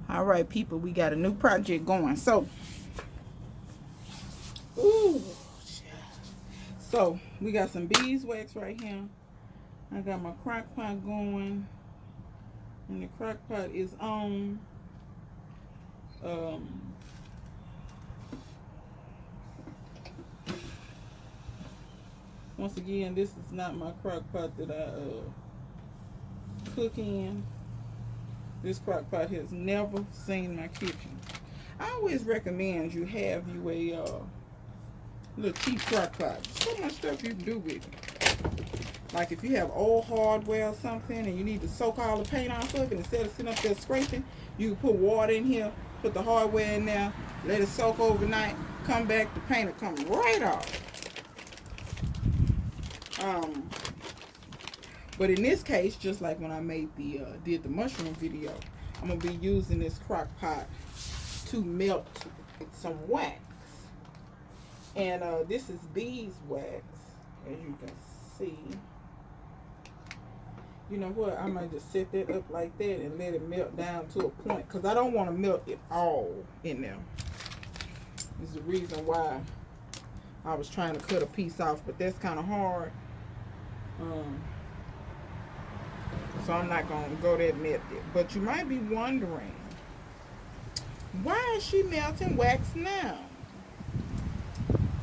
All right, people, we got a new project going. So, ooh, so we got some beeswax right here. I got my crock pot going, and the crock pot is on. Um, Once again, this is not my crock pot that I cook in. This crock pot has never seen my kitchen. I always recommend you have you a little cheap crock pot. So much stuff you can do with it. Like if you have old hardware or something and you need to soak all the paint off of it, instead of sitting up there scraping, you can put water in here, put the hardware in there, let it soak overnight, come back, the paint will come right off. But in this case, just like when I made did the mushroom video, I'm gonna be using this crock pot to melt some wax. And this is beeswax, as you can see. You know what? I might just set that up like that and let it melt down to a point, because I don't want to melt it all in there. This is the reason why I was trying to cut a piece off, but that's kind of hard. So I'm not going to go that method. But you might be wondering, why is she melting wax now?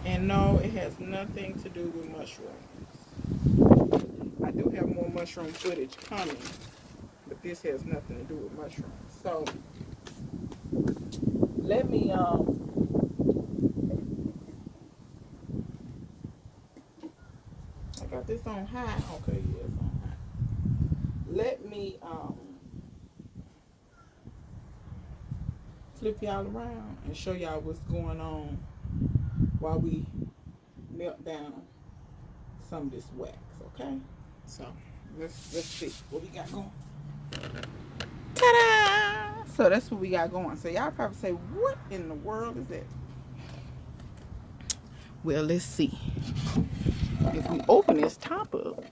And no, it has nothing to do with mushrooms. I do have more mushroom footage coming, but this has nothing to do with mushrooms. So let me I got this on high. Okay, yeah, it's on high. Let me flip y'all around and show y'all what's going on while we melt down some of this wax, okay? So let's see what we got going. Ta-da! So that's what we got going. So y'all probably say, what in the world is that? Well, let's see. If we open this top up,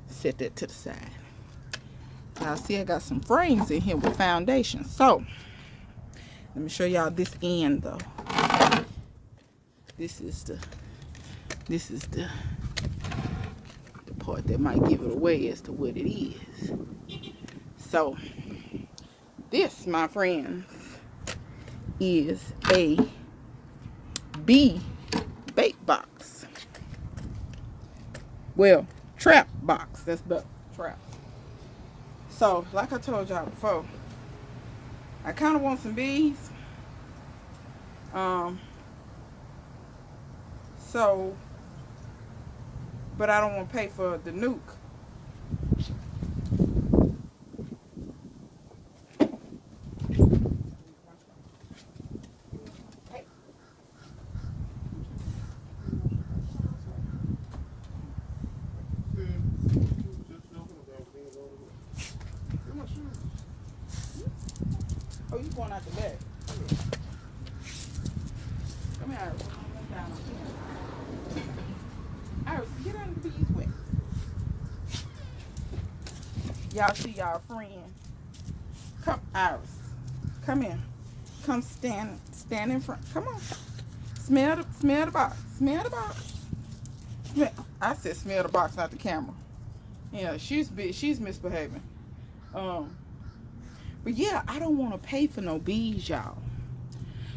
set that to the side. Y'all see I got some frames in here with foundation. So let me show y'all this end though. This is the part that might give it away as to what it is. So this, my friends, is a bee bait box. Well, trap box. That's the trap. So, like I told y'all before, I kind of want some bees. So, but I don't want to pay for the nuke. Oh, you going out the back? Come here, Iris. Iris, get under the bees wet. Y'all see y'all friend. Come, Iris. Come here. Come stand in front. Come on. Smell the box. Smell the box. I said smell the box, not the camera. Yeah, she's misbehaving. But yeah, I don't want to pay for no bees, y'all.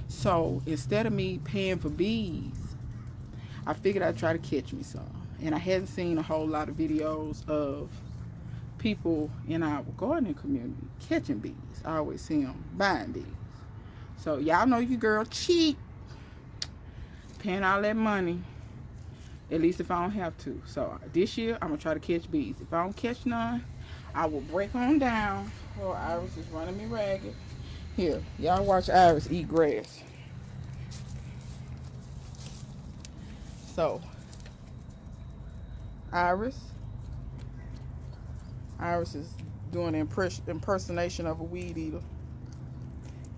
So instead of me paying for bees, I figured I'd try to catch me some. And I hadn't seen a whole lot of videos of people in our gardening community catching bees. I always see them buying bees. So y'all know you girl cheap, paying all that money, at least if I don't have to. So this year I'm gonna try to catch bees. If I don't catch none, I will break on down. Oh, Iris is running me ragged. Here, y'all watch Iris eat grass. So Iris is doing an impersonation of a weed eater.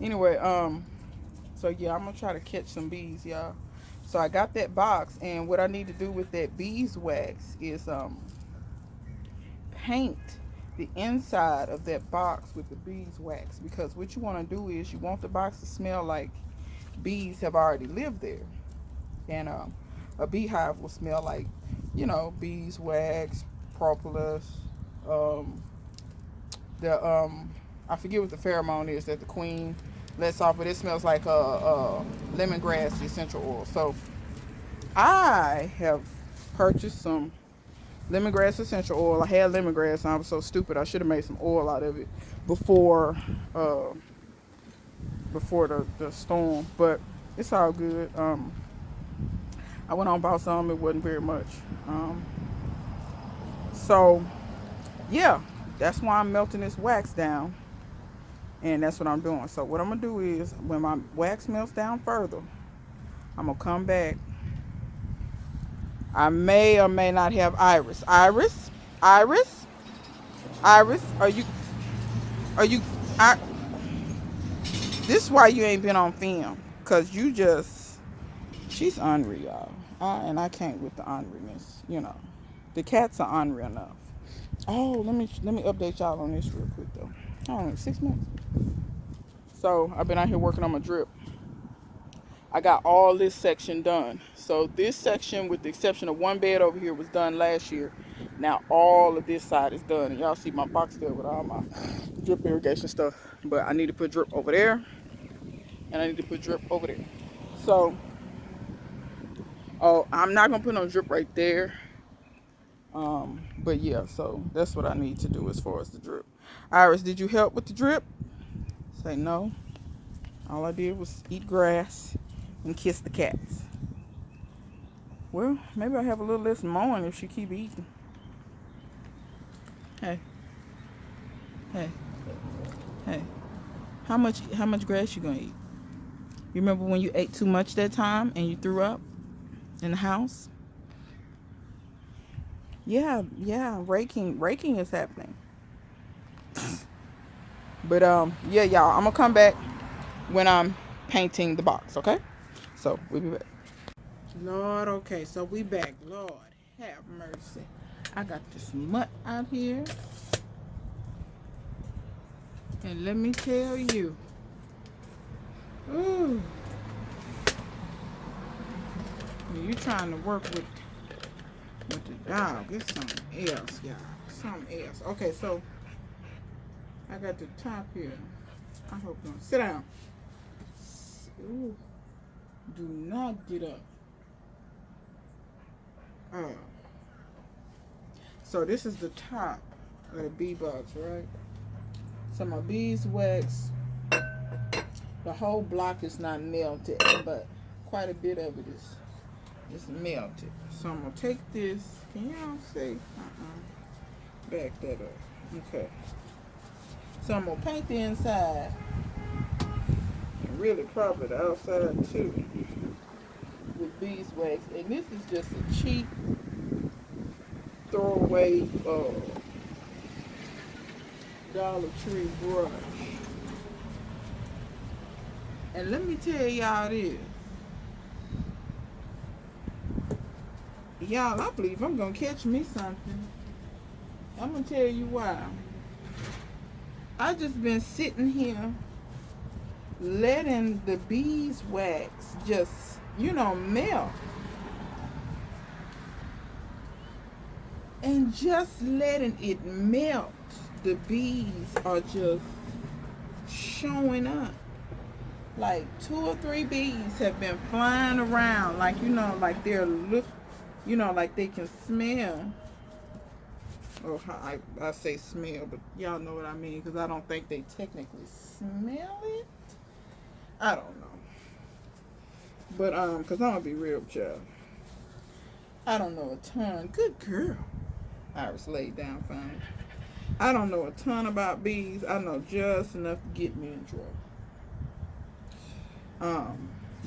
Anyway, so yeah, I'm gonna try to catch some bees, y'all. So I got that box, and what I need to do with that beeswax is paint the inside of that box with the beeswax, because what you want to do is you want the box to smell like bees have already lived there. And a beehive will smell like, you know, beeswax, propolis, um, I forget what the pheromone is that the queen lets off, but it smells like lemongrass essential oil. So I have purchased some lemongrass essential oil. I had lemongrass and I was so stupid. I should have made some oil out of it before the storm, but it's all good. I went on and bought some. It wasn't very much. So yeah, that's why I'm melting this wax down, and that's what I'm doing. So what I'm gonna do is, when my wax melts down further, I'm gonna come back. I may or may not have Iris. Iris, are you, I, this is why you ain't been on film, cause you just, she's ornery, y'all. And I can't with the orneriness, you know. The cats are ornery enough. Oh, let me update y'all on this real quick though. I don't know, 6 months. So I've been out here working on my drip. I got all this section done. So this section, with the exception of one bed over here, was done last year. Now all of this side is done. And y'all see my box there with all my drip irrigation stuff. But I need to put drip over there. And I need to put drip over there. So, oh, I'm not going to put no drip right there. But yeah, so that's what I need to do as far as the drip. Iris, did you help with the drip? Say no. All I did was eat grass and kiss the cats. Well, maybe I have a little less mowing if she keep eating. Hey. How much grass you gonna eat? You remember when you ate too much that time and you threw up in the house? Yeah, raking is happening. But yeah, y'all, I'm gonna come back when I'm painting the box, okay? So we'll be back. Lord, okay, so we back. Lord, have mercy. I got this mutt out here. And let me tell you. Ooh. When you're trying to work with the dog, it's something else, y'all. Something else. Okay, so I got the top here. I hope not. Sit down. Ooh. Do not get up. So this is the top of the bee box, right? So my beeswax, the whole block is not melted, but quite a bit of it is melted. So I'm gonna take this. Can y'all see? Back that up. Okay. So I'm gonna paint the inside, and really probably the outside too, with beeswax. And this is just a cheap throwaway Dollar Tree brush. And let me tell y'all this. Y'all, I believe I'm gonna catch me something. I'm gonna tell you why. I just been sitting here letting the beeswax just, you know, melt. And just letting it melt, the bees are just showing up. Like 2 or 3 bees have been flying around, like, you know, like they're like they can smell. Or I say smell, but y'all know what I mean, because I don't think they technically smell it. I don't know. But because I'm gonna be real with y'all, I don't know a ton. Good girl. Iris laid down fine. I don't know a ton about bees. I know just enough to get me in trouble.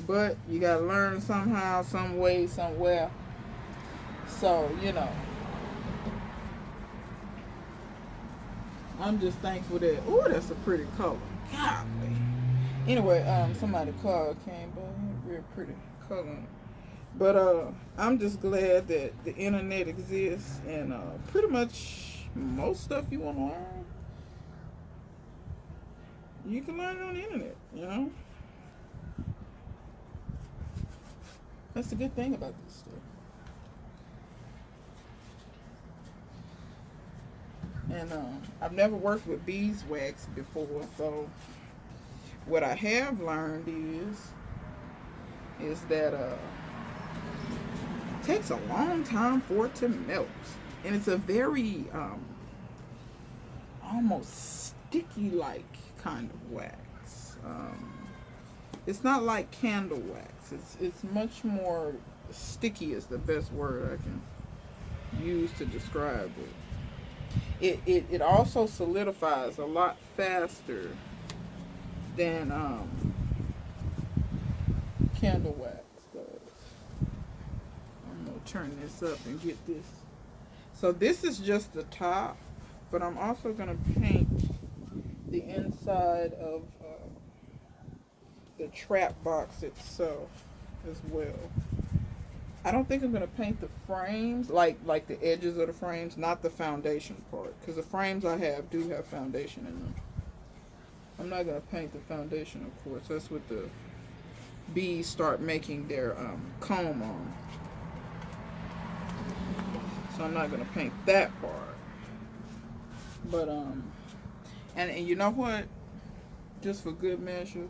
But you gotta learn somehow, some way, somewhere. So, you know, I'm just thankful that, ooh, that's a pretty color. Golly. Anyway, somebody car came by, real pretty color. But I'm just glad that the internet exists, and pretty much most stuff you want to learn, you can learn it on the internet, you know? That's the good thing about this stuff. And I've never worked with beeswax before, so what I have learned is that it takes a long time for it to melt, and it's a very almost sticky like kind of wax. It's not like candle wax. It's much more sticky is the best word I can use to describe it. It also solidifies a lot faster than candle wax does. I'm gonna turn this up and get this. So this is just the top, but I'm also gonna paint the inside of the trap box itself as well. I don't think I'm gonna paint the frames, like the edges of the frames, not the foundation part, because the frames I have do have foundation in them. I'm not gonna paint the foundation, of course. That's what the bees start making their comb on. So I'm not gonna paint that part. But and you know what? Just for good measure,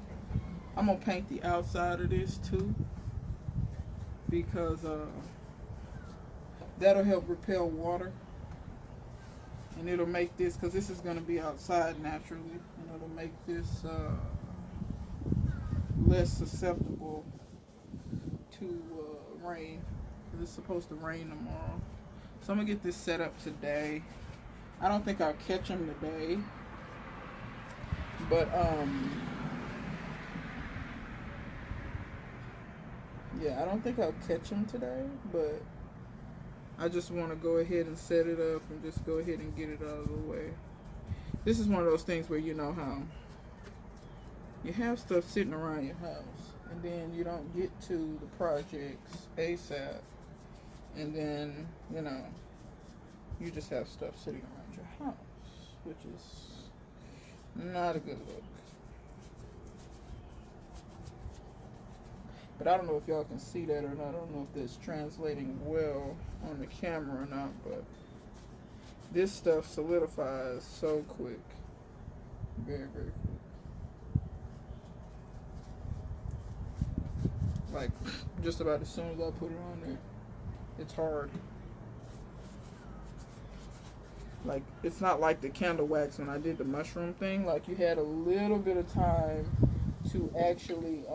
I'm gonna paint the outside of this too, because that'll help repel water, and it'll make this, because this is going to be outside naturally, and it'll make this less susceptible to rain, because it's supposed to rain tomorrow. So I'm gonna get this set up today. I don't think I'll catch them today, but yeah, I don't think I'll catch them today, but I just want to go ahead and set it up and just go ahead and get it out of the way. This is one of those things where you know how you have stuff sitting around your house, and then you don't get to the projects ASAP, and then, you know, you just have stuff sitting around your house, which is not a good look. But I don't know if y'all can see that or not. I don't know if that's translating well on the camera or not, but this stuff solidifies so quick. Very, very quick. Like, just about as soon as I put it on there, it's hard. Like, it's not like the candle wax when I did the mushroom thing. Like, you had a little bit of time to actually,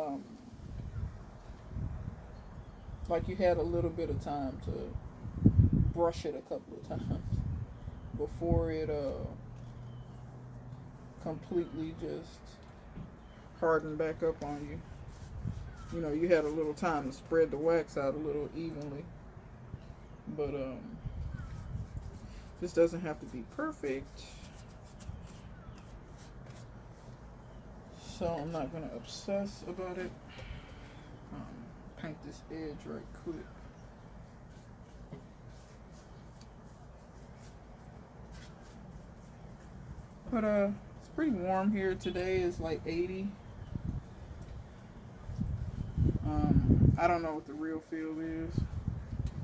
like you had a little bit of time to brush it a couple of times before it completely just hardened back up on you. You know, you had a little time to spread the wax out a little evenly. But this doesn't have to be perfect. So I'm not going to obsess about it. Paint this edge right quick. But it's pretty warm here today. It's like 80. I don't know what the real feel is.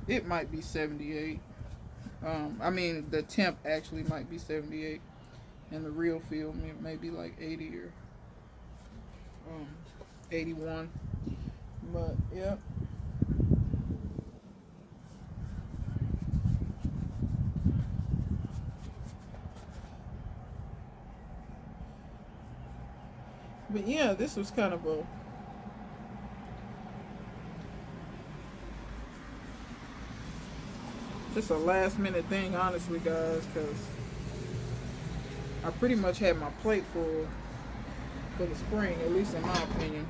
It might be 78. I mean, the temp actually might be 78, and the real feel may be like 80 or 81. But, yep. But yeah, this was kind of just a last minute thing, honestly, guys, because I pretty much had my plate full for the spring, at least in my opinion.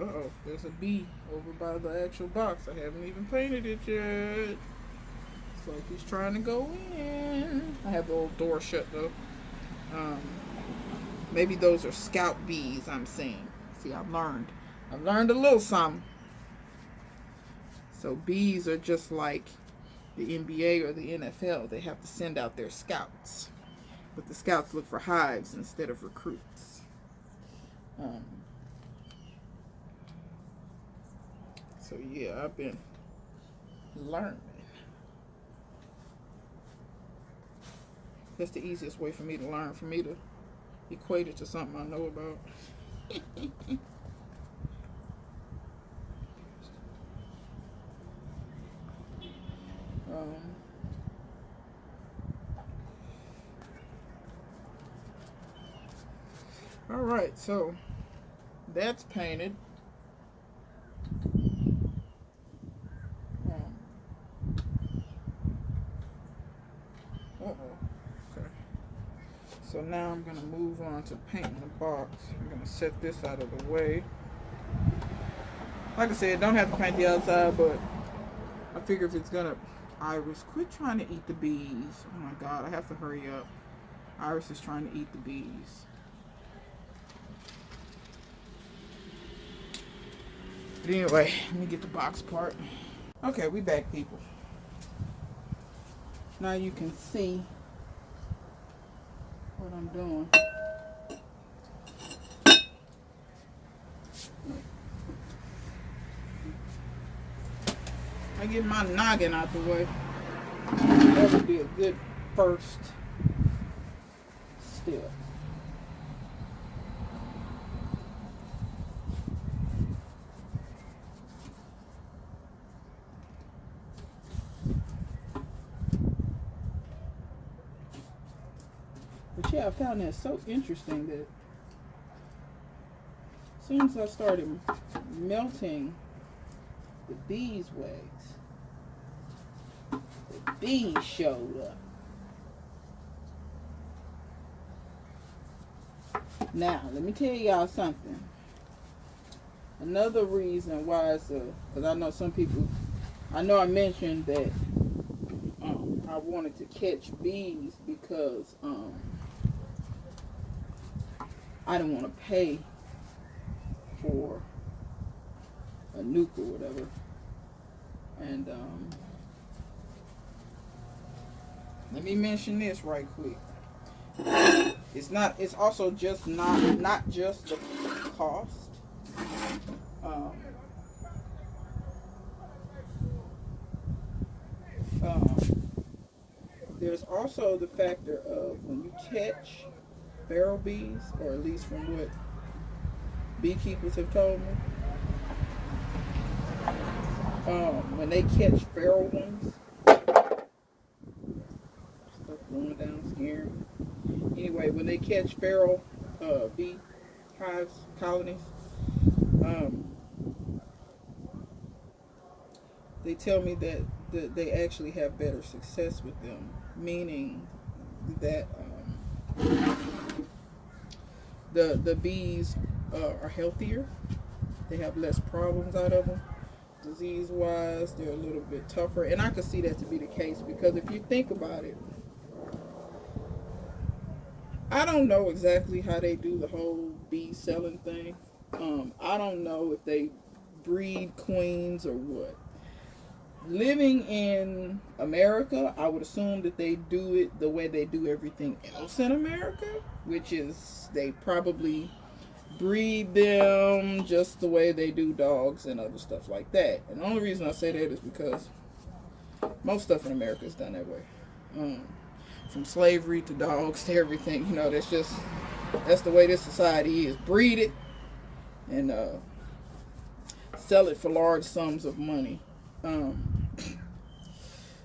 Uh-oh, there's a bee over by the actual box. I haven't even painted it yet. It's like he's trying to go in. I have the old door shut though. Maybe those are scout bees I'm seeing. See, I've learned a little something. So bees are just like the NBA or the NFL. They have to send out their scouts. But the scouts look for hives instead of recruits. So yeah, I've been learning. That's the easiest way for me to learn, for me to equate it to something I know about. All right, so that's painted. Okay. So now I'm going to move on to painting the box. I'm going to set this out of the way. Like I said, don't have to paint the outside, but I figure if it's going to... Iris, quit trying to eat the bees. Oh my God, I have to hurry up. Iris is trying to eat the bees. But anyway, let me get the box part. Okay, we back, people. Now you can see what I'm doing. I get my noggin out the way. That would be a good first step. But yeah, I found that so interesting that as soon as I started melting the beeswax, the bees showed up. Now, let me tell y'all something. Another reason why it's because I know some people, I know I mentioned that I wanted to catch bees because I didn't want to pay for a nuke or whatever. And let me mention this right quick. It's also just not just the cost. There's also the factor of when you catch feral bees, or at least from what beekeepers have told me, when they catch feral ones, stuff going down, scaring me. Anyway, when they catch feral bee hives, colonies, they tell me that they actually have better success with them, meaning that the bees are healthier. They have less problems out of them. Disease-wise, they're a little bit tougher. And I could see that to be the case because if you think about it, I don't know exactly how they do the whole bee selling thing. I don't know if they breed queens or what. Living in America, I would assume that they do it the way they do everything else in America, which is they probably breed them just the way they do dogs and other stuff like that. And the only reason I say that is because most stuff in America is done that way. From slavery to dogs to everything, you know, that's the way this society is. Breed it and sell it for large sums of money.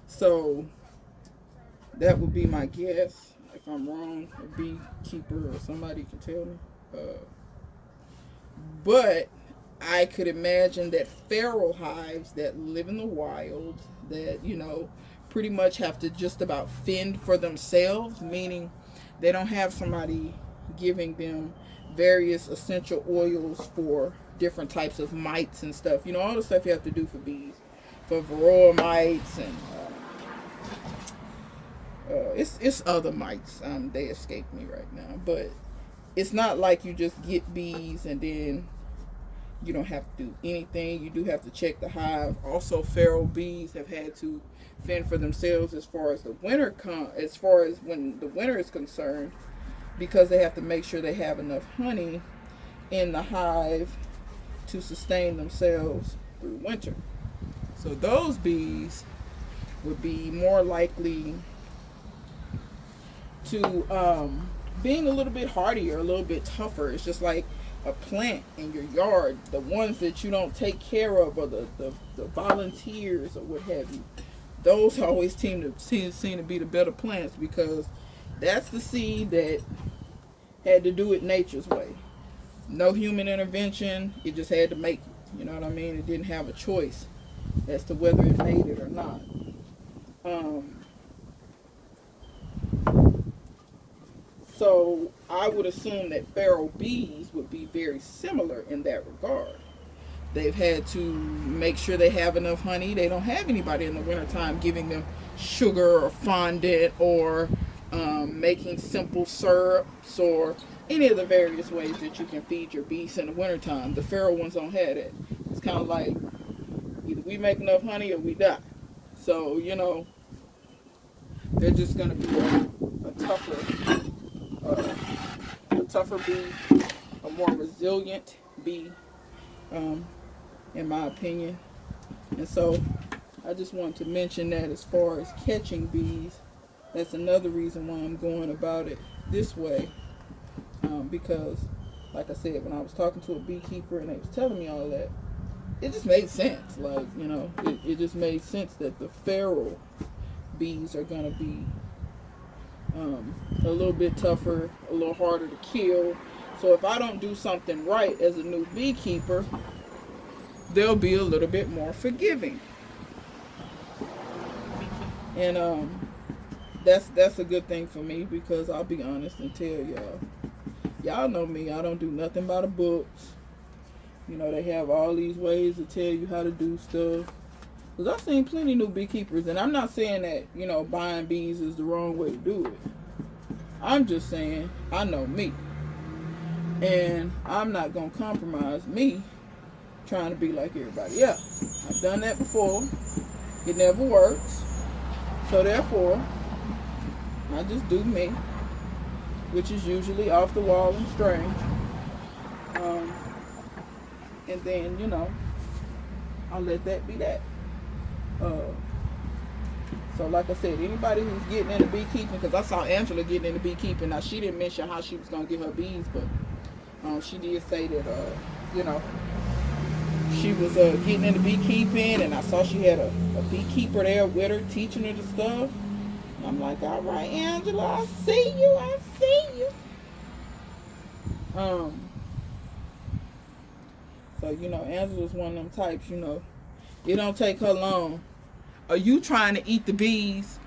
So that would be my guess. If I'm wrong, a beekeeper or somebody can tell me. But I could imagine that feral hives that live in the wild, that, you know, pretty much have to just about fend for themselves, meaning they don't have somebody giving them various essential oils for different types of mites and stuff. You know, all the stuff you have to do for bees, for varroa mites and it's other mites. They escape me right now, but it's not like you just get bees and then You don't have to do anything. You do have to check the hive. Also, feral bees have had to fend for themselves as far as the winter as far as when the winter is concerned, because they have to make sure they have enough honey in the hive to sustain themselves through winter. So those bees would be more likely to being a little bit hardier, a little bit tougher. It's just like a plant in your yard. The ones that you don't take care of, or the volunteers or what have you, those always seem to be the better plants, because that's the seed that had to do it nature's way. No human intervention. It just had to make it. You know what I mean? It didn't have a choice as to whether it made it or not. So I would assume that feral bees would be very similar in that regard. They've had to make sure they have enough honey. They don't have anybody in the wintertime giving them sugar or fondant, or making simple syrups, or any of the various ways that you can feed your bees in the wintertime. The feral ones don't have it. It's kind of like, either we make enough honey or we die. So, you know, they're just going to be a tougher bee, a more resilient bee, in my opinion. And so I just wanted to mention that as far as catching bees, that's another reason why I'm going about it this way. Because, like I said, when I was talking to a beekeeper and they was telling me all of that, it just made sense. Like, you know, it just made sense that the feral bees are going to be a little bit tougher, a little harder to kill. So if I don't do something right as a new beekeeper, they'll be a little bit more forgiving. And that's a good thing for me, because I'll be honest and tell y'all know me, I don't do nothing by the books. You know, they have all these ways to tell you how to do stuff. Because I've seen plenty of new beekeepers, and I'm not saying that, you know, buying bees is the wrong way to do it. I'm just saying, I know me. And I'm not going to compromise me trying to be like everybody else. I've done that before. It never works. So therefore, I just do me, which is usually off the wall and strange. And then, you know, I'll let that be that. So like I said, anybody who's getting into beekeeping, because I saw Angela getting into beekeeping. Now, she didn't mention how she was going to get her bees, but she did say that, you know, she was getting into beekeeping, and I saw she had a beekeeper there with her teaching her the stuff. And I'm like, all right, Angela, I see you. So, you know, Angela's one of them types, you know, it don't take her long. Are you trying to eat the bees?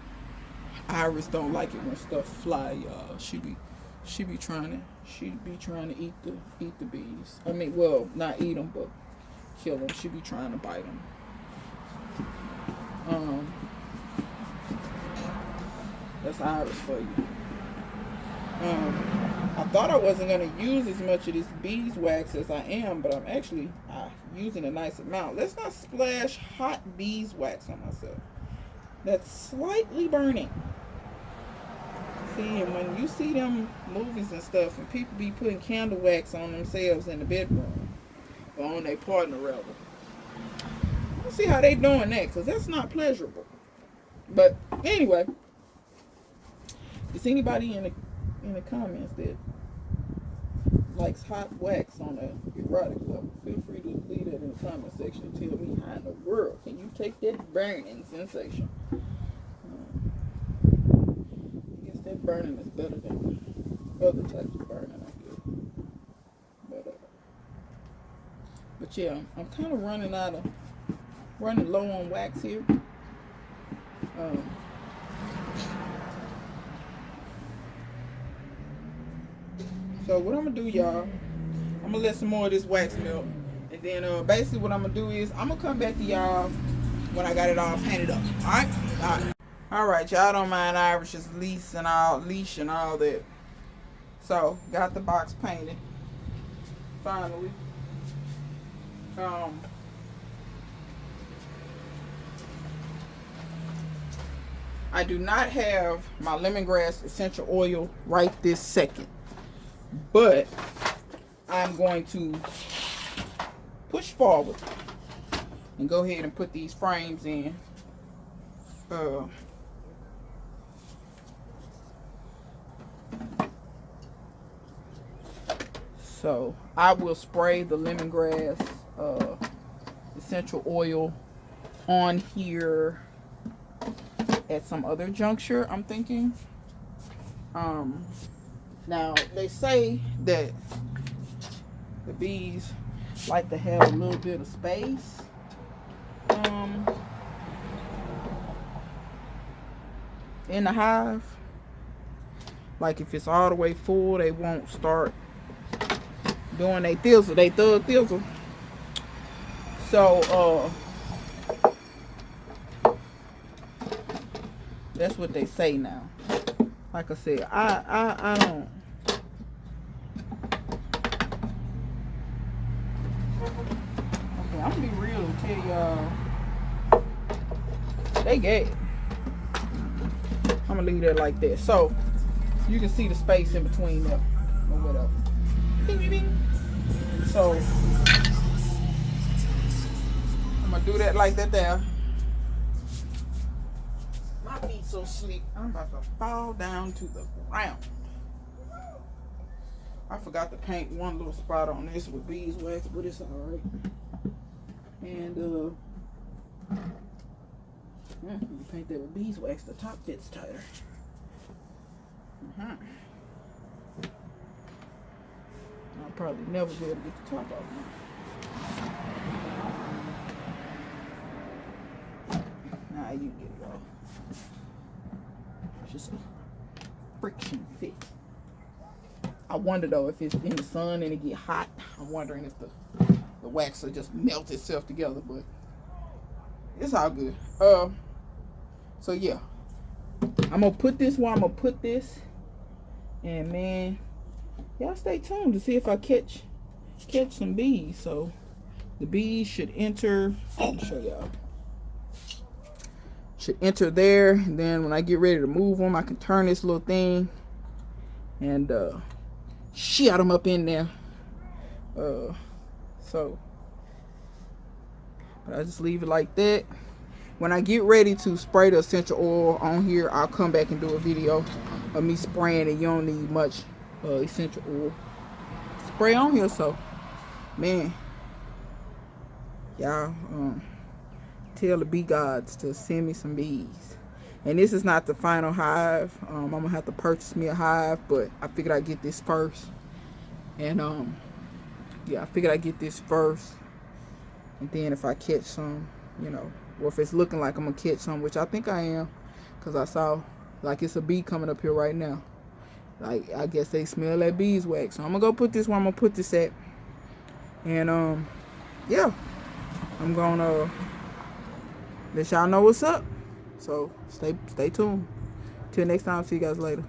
Iris don't like it when stuff fly, y'all. She be trying to eat the bees. I mean, well, not eat them, but kill them. She be trying to bite them. That's Iris for you. I thought I wasn't going to use as much of this beeswax as I am, but I'm actually using a nice amount. Let's not splash hot beeswax on myself. That's slightly burning. See, and when you see them movies and stuff, and people be putting candle wax on themselves in the bedroom, or on their partner rather, let's see how they doing that, because that's not pleasurable. But anyway, is anybody in the comments that likes hot wax on an erotic level? Feel free to leave that in the comment section and tell me how in the world can you take that burning sensation. I guess that burning is better than other types of burning, I guess. But yeah, I'm kind of running low on wax here. So what I'm gonna do, y'all, I'm gonna let some more of this wax melt, and then basically what I'm gonna do is I'm gonna come back to y'all when I got it all painted up. All right, y'all don't mind Irish's leash and all that. So got the box painted finally. I do not have my lemongrass essential oil right this second, but I'm going to push forward and go ahead and put these frames in. So I will spray the lemongrass essential oil on here at some other juncture, I'm thinking. Now they say that the bees like to have a little bit of space. In the hive. Like if it's all the way full, they won't start doing their thistle, they thug thistle. So that's what they say now. Like I said, I don't. Okay, I'm gonna be real and tell y'all they gay. I'm gonna leave that like that, so you can see the space in between them or whatever. Bing, bing, bing. So I'm gonna do that like that there. My feet so sleep, I'm about to fall down to the ground. I forgot to paint one little spot on this with beeswax, but it's alright. And you paint that with beeswax, the top fits tighter. I'll probably never be able to get the top off now. Nah, you can get it off. It's just a friction fit. I wonder though if it's in the sun and it get hot. I'm wondering if the wax will just melt itself together, but it's all good. So yeah, I'm gonna put this where I'm gonna put this, and man, y'all stay tuned to see if I catch some bees. So the bees should enter. Let me show y'all. Should enter there, and then when I get ready to move them, I can turn this little thing and shit them up in there. So but I just leave it like that. When I get ready to spray the essential oil on here, I'll come back and do a video of me spraying it. You don't need much essential oil spray on here. So man, y'all tell the bee gods to send me some bees. And this is not the final hive. I'm gonna have to purchase me a hive, but I figured I'd get this first. And yeah, I figured I'd get this first, and then if I catch some, you know, or if it's looking like I'm gonna catch some, which I think I am, because I saw like it's a bee coming up here right now. Like I guess they smell that beeswax. So I'm gonna go put this where I'm gonna put this at. And yeah, I'm gonna let y'all know what's up. So stay tuned. Till next time, see you guys later.